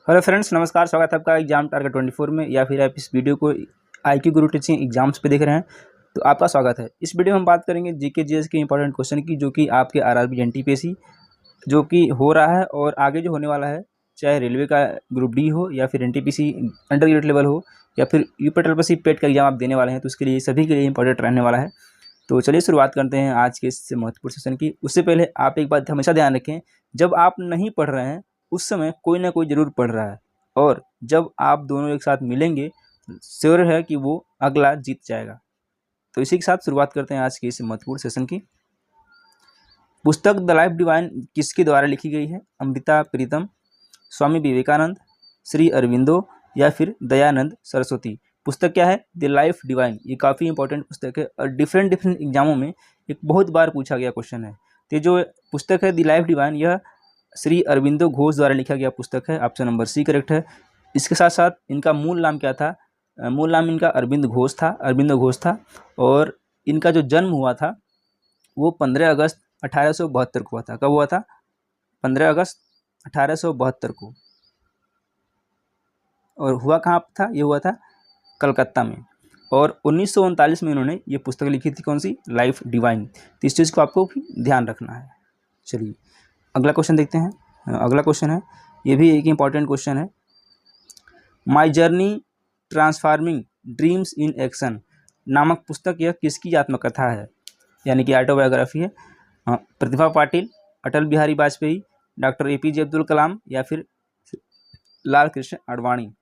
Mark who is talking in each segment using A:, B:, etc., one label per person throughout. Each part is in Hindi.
A: हेलो फ्रेंड्स, नमस्कार। स्वागत है आपका एग्जाम टारगेट 24 में, या फिर आप इस वीडियो को IQ गुरु टीचिंग एग्जाम्स पे देख रहे हैं तो आपका स्वागत है। इस वीडियो में हम बात करेंगे जीके जीएस के इंपॉर्टेंट क्वेश्चन की, जो कि आपके आरआरबी एनटीपीसी जो कि हो रहा है और आगे जो होने वाला है, चाहे रेलवे का ग्रुप डी हो या फिर एनटीपीसी अंडर ग्रेजुएट लेवल हो या फिर यूपीएससी पेट का एग्जाम आप देने वाले हैं, तो उसके लिए सभी के लिए इंपॉर्टेंट रहने वाला है। तो चलिए शुरुआत करते हैं आज के इस महत्वपूर्ण सेशन की। उससे पहले आप एक बात हमेशा ध्यान रखें, जब आप नहीं पढ़ रहे हैं उस समय कोई ना कोई ज़रूर पढ़ रहा है, और जब आप दोनों एक साथ मिलेंगे श्योर है कि वो अगला जीत जाएगा। तो इसी के साथ शुरुआत करते हैं आज के इस महत्वपूर्ण सेशन की। पुस्तक द लाइफ डिवाइन किसके द्वारा लिखी गई है? अमृता प्रीतम, स्वामी विवेकानंद, श्री अरविंदो या फिर दयानंद सरस्वती। पुस्तक क्या है? The life divine. ये काफ़ी इंपॉर्टेंट पुस्तक है और डिफरेंट एग्जामों में एक बहुत बार पूछा गया क्वेश्चन है। तो जो पुस्तक है द लाइफ डिवाइन, यह श्री अरविंदो घोष द्वारा लिखा गया पुस्तक है। ऑप्शन नंबर सी करेक्ट है। इसके साथ साथ इनका मूल नाम क्या था? मूल नाम इनका अरविंदो घोष था और इनका जो जन्म हुआ था वो 15 अगस्त 1872 को हुआ था। कब हुआ था? 15 अगस्त 1872 को। और हुआ कहाँ था? ये हुआ था कलकत्ता में। और 1939 में इन्होंने ये पुस्तक लिखी थी। कौन सी? Life divine. तो इस चीज़ को आपको भी ध्यान रखना है। चलिए अगला क्वेश्चन देखते हैं। अगला क्वेश्चन है, ये भी एक इम्पॉर्टेंट क्वेश्चन है। My journey transforming dreams in action नामक पुस्तक यह किसकी आत्मकथा है? यानी कि ऑटोबायोग्राफी है। प्रतिभा पाटिल, अटल बिहारी वाजपेयी, डॉक्टर APJ अब्दुल कलाम या फिर लाल कृष्ण आडवाणी।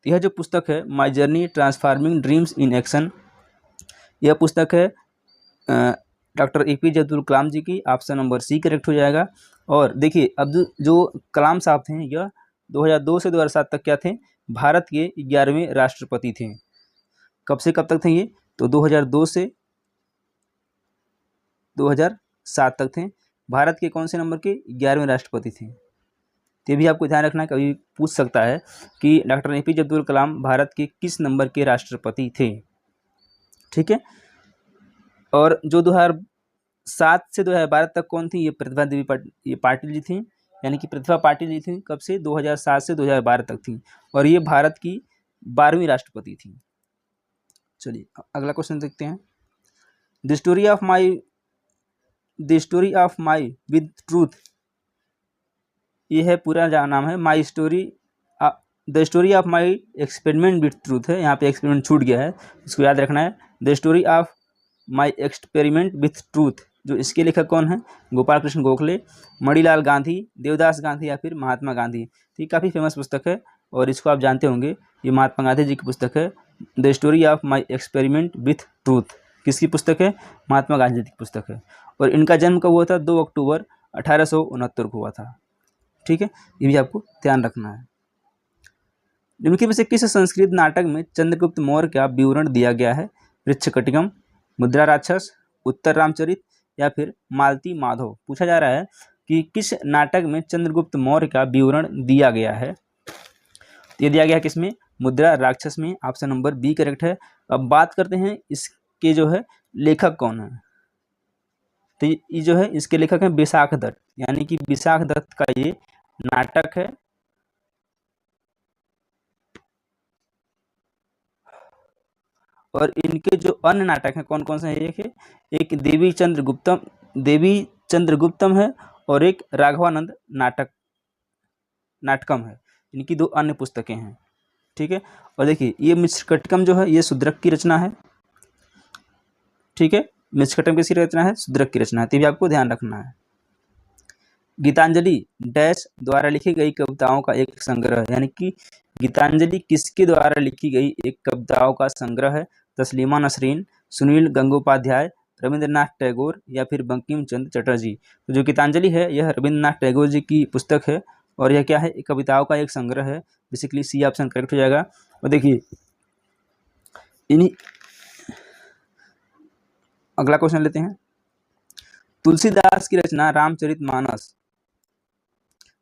A: यह जो पुस्तक है my journey transforming dreams in action, यह पुस्तक है डॉक्टर APJ अब्दुल कलाम जी की। ऑप्शन नंबर सी करेक्ट हो जाएगा। और देखिए अब जो कलाम साहब थे, यह 2002 से 2007 तक क्या थे? भारत के 11वें राष्ट्रपति थे। कब से कब तक थे ये? तो 2002 से 2007 तक थे। भारत के कौन से नंबर के? 11वें राष्ट्रपति थे। ये भी आपको ध्यान रखना है, कभी पूछ सकता है कि डॉक्टर APJ अब्दुल कलाम भारत के किस नंबर के राष्ट्रपति थे। ठीक है। और जो 2007 से 2012 तक कौन थी? ये प्रतिभा देवी ये पाटिल जी थी। यानी कि प्रतिभा पाटिल जी थी। कब से? 2007 से 2012 तक थी। और ये भारत की 12वीं राष्ट्रपति थी। चलिए अगला क्वेश्चन देखते हैं। The story of my with truth, ये है पूरा नाम है my story. The story of my experiment with truth है। यहाँ पे एक्सपेरिमेंट छूट गया है, इसको याद रखना है। The story of my experiment with truth, जो इसके लेखक कौन है? गोपाल कृष्ण गोखले, मणिलाल गांधी, देवदास गांधी या फिर महात्मा गांधी। तो ये काफ़ी फेमस पुस्तक है और इसको आप जानते होंगे, ये महात्मा गांधी जी की पुस्तक है। The story of my experiment with truth किसकी पुस्तक है? महात्मा गांधी जी की पुस्तक है। और इनका जन्म कब हुआ था? 2 अक्टूबर 1869 को हुआ था। ठीक है, ये भी आपको ध्यान रखना है। निम्नलिखित में से किस संस्कृत नाटक में चंद्रगुप्त मौर्य का विवरण दिया गया है? वृक्षकटिकम, मुद्रा राक्षस, उत्तर रामचरित या फिर मालती माधव। पूछा जा रहा है कि किस नाटक में चंद्रगुप्त मौर्य का विवरण दिया गया है। ये दिया गया है किसमें? मुद्रा राक्षस में। ऑप्शन नंबर बी करेक्ट है। अब बात करते हैं इसके जो है लेखक कौन है। तो ये जो है इसके लेखक हैं विशाख दत्त। यानी कि विशाख दत्त का ये नाटक है। और इनके जो अन्य नाटक हैं कौन कौन से हैं? एक देवी चंद्रगुप्तम है और एक राघवानंद नाटकम है। इनकी 2 अन्य पुस्तकें हैं। ठीक है। और देखिए ये मृच्छकटिकम जो है ये शूद्रक की रचना है। ठीक है, मृच्छकटिकम किसकी रचना है? शूद्रक की रचना है। तो भी आपको ध्यान रखना है। गीतांजलि डैश द्वारा लिखी गई कविताओं का एक संग्रह, यानी कि गीतांजलि किसके द्वारा लिखी गई एक कविताओं का संग्रह है? तस्लीमा नसरीन, सुनील गंगोपाध्याय, रविंद्रनाथ टैगोर या फिर बंकिम चंद्र चटर्जी। तो जो गीतांजलि है यह रविंद्रनाथ टैगोर जी की पुस्तक है और यह क्या है? एक कविताओं का एक संग्रह है। बेसिकली सी ऑप्शन करेक्ट हो जाएगा। और देखिए इन्हीं अगला क्वेश्चन लेते हैं। तुलसीदास की रचना रामचरितमानस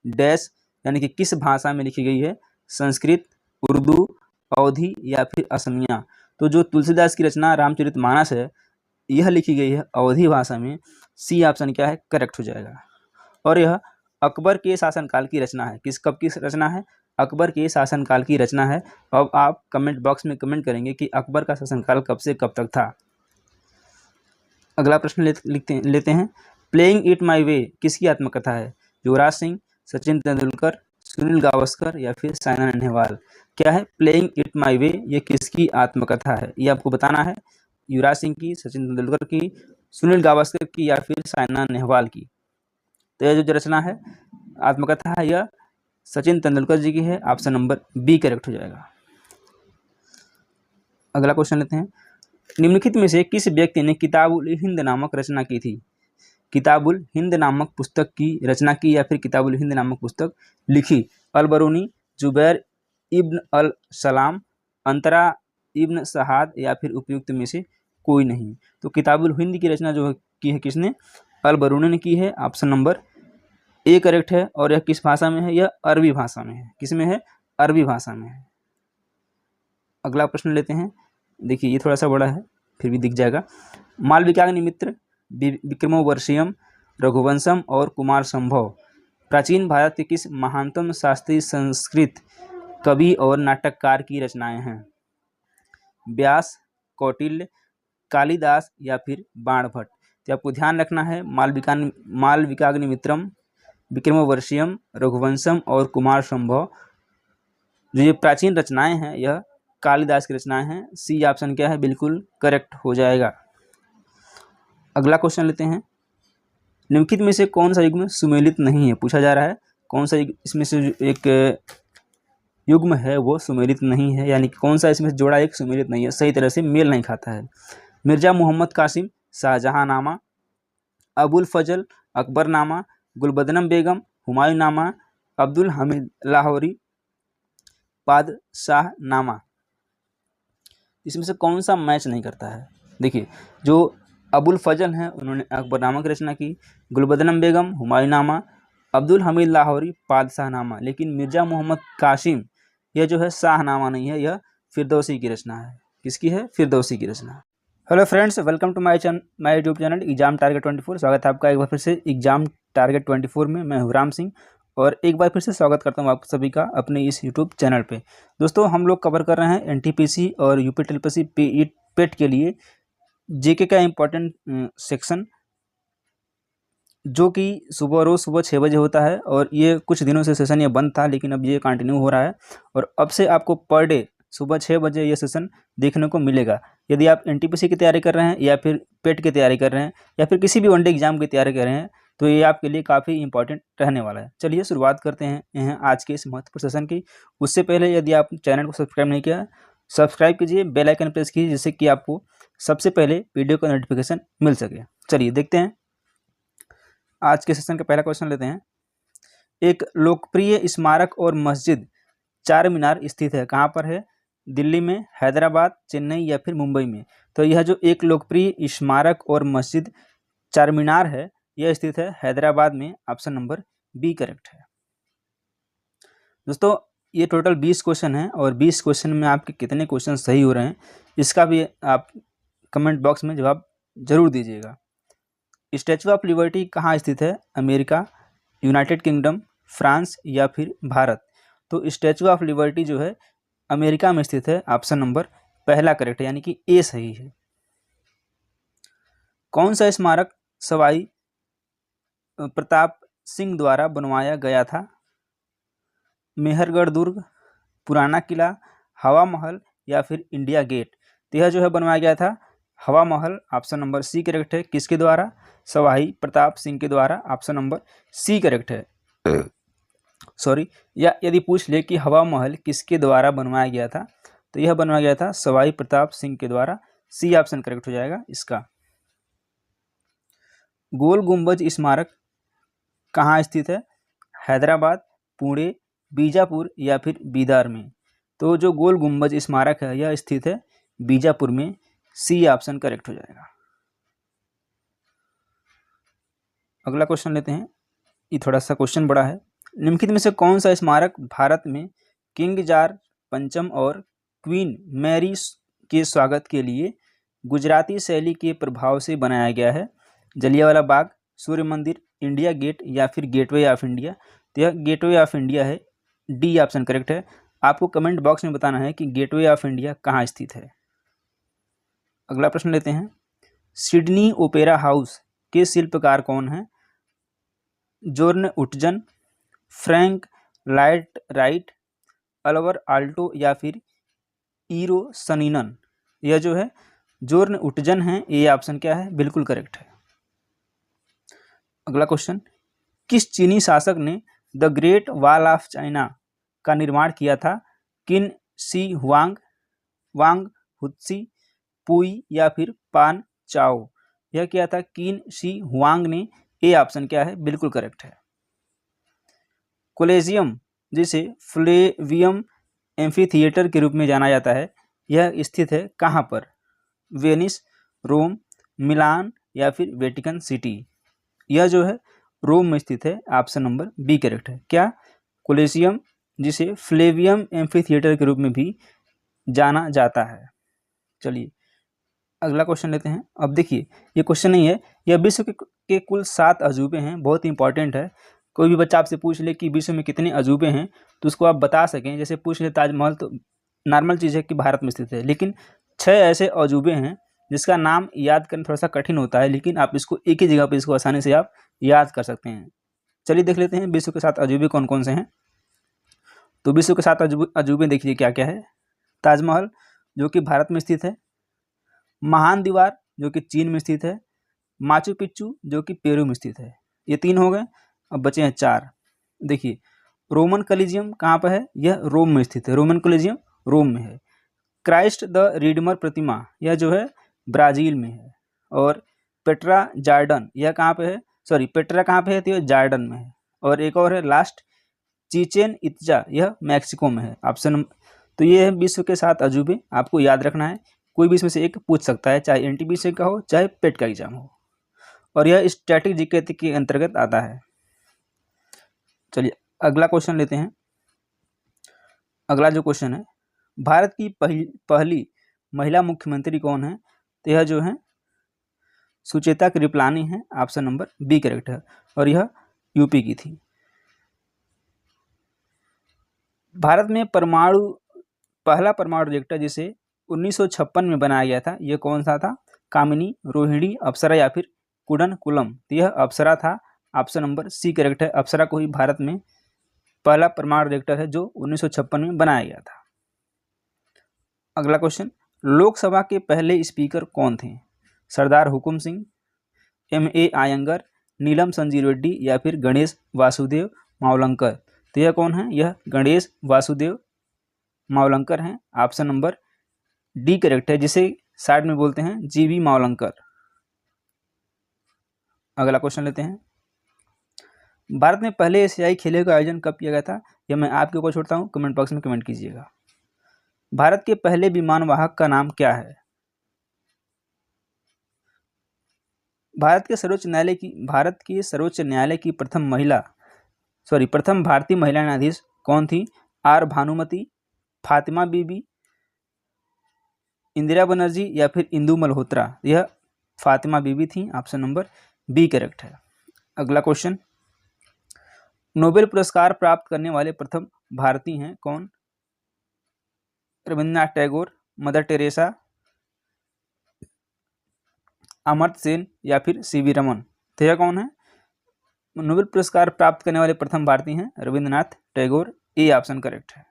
A: डैश यानी कि किस भाषा में लिखी गई है? संस्कृत, उर्दू, अवधी या फिर असमिया। तो जो तुलसीदास की रचना रामचरितमानस है यह लिखी गई है अवधी भाषा में। सी ऑप्शन क्या है? करेक्ट हो जाएगा। और यह अकबर के शासनकाल की रचना है। कब की रचना है? अकबर के शासनकाल की रचना है। अब आप कमेंट बॉक्स में कमेंट करेंगे कि अकबर का शासनकाल कब से कब तक था। अगला प्रश्न लेते हैं। प्लेइंग इट माई वे किसकी आत्मकथा है? युवराज सिंह, सचिन तेंदुलकर, सुनील गावस्कर या फिर साइना नेहवाल। क्या है? प्लेइंग इट माई वे ये किसकी आत्मकथा है? ये आपको बताना है। युवराज सिंह की, सचिन तेंदुलकर की, सुनील गावस्कर की या फिर साइना नेहवाल की। तो यह जो रचना है, आत्मकथा है, यह सचिन तेंदुलकर जी की है। ऑप्शन नंबर बी करेक्ट हो जाएगा। अगला क्वेश्चन लेते हैं। निम्नलिखित में से किस व्यक्ति ने किताबुल हिंद नामक रचना की थी? किताबुल हिंद नामक पुस्तक की रचना की या फिर किताबुल हिंद नामक पुस्तक लिखी? अल बरूनी, जुबैर इब्न अल सलाम, अंतरा इब्न सहाद या फिर उपयुक्त में से कोई नहीं। तो किताबुल हिंद की रचना जो की है किसने? अल बरूनी ने की है। ऑप्शन नंबर ए करेक्ट है। और यह किस भाषा में है? यह अरबी भाषा में है। किस में है? अरबी भाषा में है। अगला प्रश्न लेते हैं। देखिए ये थोड़ा सा बड़ा है, फिर भी दिख जाएगा। मालविकाग्निमित्र, विक्रमोर्वशीयम, रघुवंशम और कुमार संभव प्राचीन भारत के किस महानतम शास्त्रीय संस्कृत कवि और नाटककार की रचनाएं हैं? व्यास, कौटिल्य, कालिदास या फिर बाणभट्ट। तो आपको ध्यान रखना है, मालविकाग्निमित्रम, विक्रमोर्वशीयम, रघुवंशम और कुमार संभव जो ये प्राचीन रचनाएं हैं यह कालिदास की रचनाएं हैं। सी ऑप्शन क्या है? बिल्कुल करेक्ट हो जाएगा। अगला क्वेश्चन लेते हैं। निम्नलिखित में से कौन सा युग्म सुमेलित नहीं है? पूछा जा रहा है कौन सा इसमें से एक युग्म है वो सुमेलित नहीं है, यानी कि कौन सा इसमें से जोड़ा एक सुमेलित नहीं है, सही तरह से मेल नहीं खाता है। मिर्जा मोहम्मद कासिम, शाहजहांनामा, अबुल फजल अकबरनामा, गुलबदनम बेगम, हुमायूंनामा, अब्दुल हमीद लाहौरी, पादशाहनामा। इसमें से कौन सा मैच नहीं करता है? देखिए जो अबुल फजल हैं उन्होंने अकबरनामा की रचना की, गुलबदनम बेगम हुमायूंनामा, अब्दुल हमीद लाहौरी पादशाहनामा। लेकिन मिर्जा मोहम्मद कासिम यह जो है शाहनामा नहीं है, यह फिरदौसी की रचना है। किसकी है? फिरदौसी की रचना। Hello friends, welcome to my YouTube channel exam target 24। स्वागत है आपका एक बार फिर से एग्जाम टारगेट 24 में। मैं हूं राम सिंह और एक बार फिर से स्वागत करता हूं आप सभी का अपने इस यूट्यूब चैनल पे। दोस्तों हम लोग कवर कर रहे हैं एनटीपीसी और यूपी टीएलपीसी पेट के लिए जेके का इम्पोर्टेंट सेक्शन, जो कि रोज़ सुबह 6 बजे होता है। और ये कुछ दिनों से सेशन ये बंद था, लेकिन अब ये कंटिन्यू हो रहा है और अब से आपको पर डे सुबह 6 बजे ये सेशन देखने को मिलेगा। यदि आप एनटीपीसी की तैयारी कर रहे हैं या फिर पेट की तैयारी कर रहे हैं या फिर किसी भी वनडे एग्जाम की तैयारी कर रहे हैं तो ये आपके लिए काफ़ी इंपॉर्टेंट रहने वाला है। चलिए शुरुआत करते हैं आज के इस महत्वपूर्ण सेशन की। उससे पहले यदि आप चैनल को सब्सक्राइब नहीं किया, सब्सक्राइब कीजिए, बेल आइकन प्रेस कीजिए, जिससे कि आपको सबसे पहले वीडियो का नोटिफिकेशन मिल सके। चलिए देखते हैं आज के सेशन का पहला क्वेश्चन लेते हैं। एक लोकप्रिय स्मारक और मस्जिद चार मीनार स्थित है, कहाँ पर है? दिल्ली में, हैदराबाद, चेन्नई या फिर मुंबई में। तो यह जो एक लोकप्रिय स्मारक और मस्जिद चार मीनार है यह स्थित है हैदराबाद में। ऑप्शन नंबर बी करेक्ट है। दोस्तों ये टोटल 20 क्वेश्चन है और 20 क्वेश्चन में आपके कितने क्वेश्चन सही हो रहे हैं इसका भी आप कमेंट बॉक्स में जवाब जरूर दीजिएगा। स्टैचू ऑफ लिबर्टी कहाँ स्थित है? अमेरिका, यूनाइटेड किंगडम, फ्रांस या फिर भारत। तो स्टैचू ऑफ लिबर्टी जो है अमेरिका में स्थित है। ऑप्शन नंबर पहला करेक्ट है, यानी कि ए सही है। कौन सा स्मारक सवाई प्रताप सिंह द्वारा बनवाया गया था? मेहरगढ़ दुर्ग, पुराना किला, हवा महल या फिर इंडिया गेट। तो यह जो है बनवाया गया था हवा महल। ऑप्शन नंबर सी करेक्ट है। किसके द्वारा? सवाई प्रताप सिंह के द्वारा। ऑप्शन नंबर सी करेक्ट है। सॉरी, या यदि पूछ ले कि हवा महल किसके द्वारा बनवाया गया था तो यह बनवाया गया था सवाई प्रताप सिंह के द्वारा। सी ऑप्शन करेक्ट हो जाएगा इसका। गोल गुंबज स्मारक कहाँ स्थित है? हैदराबाद, पुणे, बीजापुर या फिर बीदर में। तो जो गोल गुंबज स्मारक है यह स्थित है बीजापुर में। सी ऑप्शन करेक्ट हो जाएगा। अगला क्वेश्चन लेते हैं। ये थोड़ा सा क्वेश्चन बड़ा है। निम्नलिखित में से कौन सा स्मारक भारत में किंग जॉर्ज पंचम और क्वीन मैरी के स्वागत के लिए गुजराती शैली के प्रभाव से बनाया गया है? जलियांवाला बाग, सूर्य मंदिर, इंडिया गेट या फिर गेटवे ऑफ इंडिया? तो यह गेटवे ऑफ इंडिया है, डी ऑप्शन करेक्ट है। आपको कमेंट बॉक्स में बताना है कि गेटवे ऑफ इंडिया कहाँ स्थित है। अगला प्रश्न लेते हैं, सिडनी ओपेरा हाउस के शिल्पकार कौन हैं? जोर्न उटजन, Frank light right, Alwar Alto या फिर ईरो सनीनन? यह जो है जोर्न उटजन है, ये ऑप्शन क्या है? बिल्कुल करेक्ट है। अगला क्वेश्चन, किस चीनी शासक ने the great wall of China का निर्माण किया था? किन शी हुआंग, वांग हुत्सी, पुई या फिर पान चाओ? यह क्या था? किन शी हुआंग ने, ए ऑप्शन क्या है? बिल्कुल करेक्ट है। कोलेजियम जिसे फ्लेवियम एम्फीथिएटर के रूप में जाना जाता है, यह स्थित है कहाँ पर? वेनिस, रोम, मिलान या फिर वेटिकन सिटी? यह जो है रोम में स्थित है, ऑप्शन नंबर बी करेक्ट है। क्या? कोलेजियम जिसे फ्लेवियम एम्फीथिएटर के रूप में भी जाना जाता है। चलिए अगला क्वेश्चन लेते हैं। अब देखिए ये क्वेश्चन नहीं है, यह विश्व के कुल 7 अजूबे हैं, बहुत इंपॉर्टेंट है। कोई भी बच्चा आपसे पूछ ले कि विश्व में कितने अजूबे हैं तो उसको आप बता सकें। जैसे पूछ ले ताजमहल, तो नॉर्मल चीज़ है कि भारत में स्थित है, लेकिन 6 ऐसे अजूबे हैं जिसका नाम याद करना थोड़ा सा कठिन होता है, लेकिन आप इसको एक ही जगह पर इसको आसानी से आप याद कर सकते हैं। चलिए देख लेते हैं विश्व के 7 अजूबे कौन कौन से हैं। तो विश्व के 7 अजूबे देखिए क्या क्या है। ताजमहल जो कि भारत में स्थित है, महान दीवार जो कि चीन में स्थित है, माचू पिच्चू जो कि पेरू में स्थित है। ये 3 हो गए, अब बचे हैं 4। देखिए रोमन कॉलिजियम कहाँ पर है? यह रोम में स्थित है, रोमन कॉलिजियम रोम में है। क्राइस्ट द रिडीमर प्रतिमा यह जो है ब्राज़ील में है। और पेट्रा जार्डन यह कहाँ पे है? सॉरी पेट्रा कहाँ पे है? तो यह जार्डन में है। और एक और है लास्ट, चिचेन इत्जा, यह मैक्सिको में है। ऑप्शन तो ये है विश्व के 7 अजूबे, आपको याद रखना है। कोई भी इसमें से एक पूछ सकता है, चाहे एनटीपीसी का हो चाहे पेट का एग्जाम हो, और यह स्टैटिक जीके के अंतर्गत आता है। चलिए अगला क्वेश्चन लेते हैं। अगला जो क्वेश्चन है, भारत की पहली महिला मुख्यमंत्री कौन है? तो यह जो है सुचेता कृपलानी है, ऑप्शन नंबर बी करेक्ट है, और यह यूपी की थी। भारत में पहला परमाणु रिएक्टर जिसे 1956 में बनाया गया था, यह कौन सा था? कामिनी, रोहिणी, अप्सरा या फिर कुडनकुलम? तो यह अप्सरा था, ऑप्शन नंबर सी करेक्ट है। अप्सरा को ही भारत में पहला परमाणु रिएक्टर है जो 1956 में बनाया गया था। अगला क्वेश्चन, लोकसभा के पहले स्पीकर कौन थे? सरदार हुकुम सिंह, M.A. आयंगर, नीलम संजीव रेड्डी या फिर गणेश वासुदेव मावलंकर? तो यह कौन है? यह गणेश वासुदेव मावलंकर हैं, ऑप्शन नंबर डी करेक्ट है, जिसे साइड में बोलते हैं जीवी मावलंकर। अगला क्वेश्चन लेते हैं, भारत में पहले एशियाई खेलों का आयोजन कब किया गया था? यह मैं आपके ऊपर छोड़ता हूँ, कमेंट बॉक्स में कमेंट कीजिएगा। भारत के पहले विमान वाहक का नाम क्या है? भारत के सर्वोच्च न्यायालय की प्रथम भारतीय महिला न्यायाधीश कौन थी? आर भानुमति, फातिमा बीबी, इंदिरा बनर्जी या फिर इंदु मल्होत्रा? यह फातिमा बीबी थी, ऑप्शन नंबर बी करेक्ट है। अगला क्वेश्चन, नोबेल पुरस्कार प्राप्त करने वाले प्रथम भारतीय हैं कौन? रविंद्रनाथ टैगोर, मदर टेरेसा, अमर्त्य सेन या फिर सीवी रमन? तो यह कौन है? नोबेल पुरस्कार प्राप्त करने वाले प्रथम भारतीय हैं Rabindranath Tagore, A option correct है।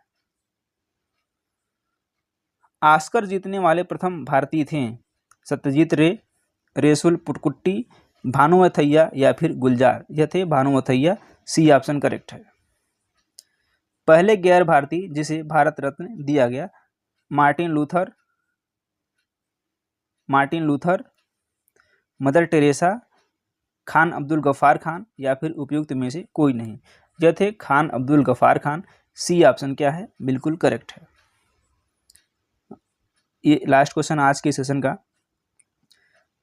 A: ऑस्कर जीतने वाले प्रथम भारतीय थे सत्यजीत रे, रेसुल पुटकुट्टी, भानुमथैया या फिर गुलजार? यह थे भानुमथैया, सी ऑप्शन करेक्ट है। पहले गैर भारतीय जिसे भारत रत्न दिया गया? Martin Luther, Mother Teresa, Khan Abdul Ghaffar Khan या फिर उपयुक्त में से कोई नहीं? यह थे खान अब्दुल गफ्फार खान, सी ऑप्शन क्या है? बिल्कुल करेक्ट है। ये लास्ट क्वेश्चन आज के सेशन का,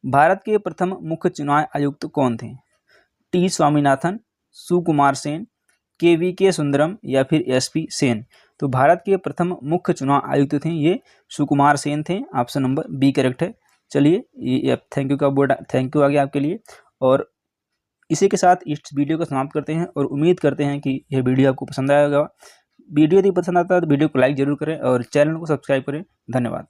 A: भारत के प्रथम मुख्य चुनाव आयुक्त कौन थे? टी स्वामीनाथन, सुकुमार सेन, KVK सुंदरम या फिर SP सेन? तो भारत के प्रथम मुख्य चुनाव आयुक्त थे ये सुकुमार सेन थे, ऑप्शन नंबर बी करेक्ट है। चलिए ये थैंक यू का बोर्ड, थैंक यू आ गया आपके लिए। और इसी के साथ इस वीडियो को समाप्त करते हैं और उम्मीद करते हैं कि यह वीडियो आपको पसंद आएगा। वीडियो यदि पसंद आता है तो वीडियो को लाइक ज़रूर करें और चैनल को सब्सक्राइब करें। धन्यवाद।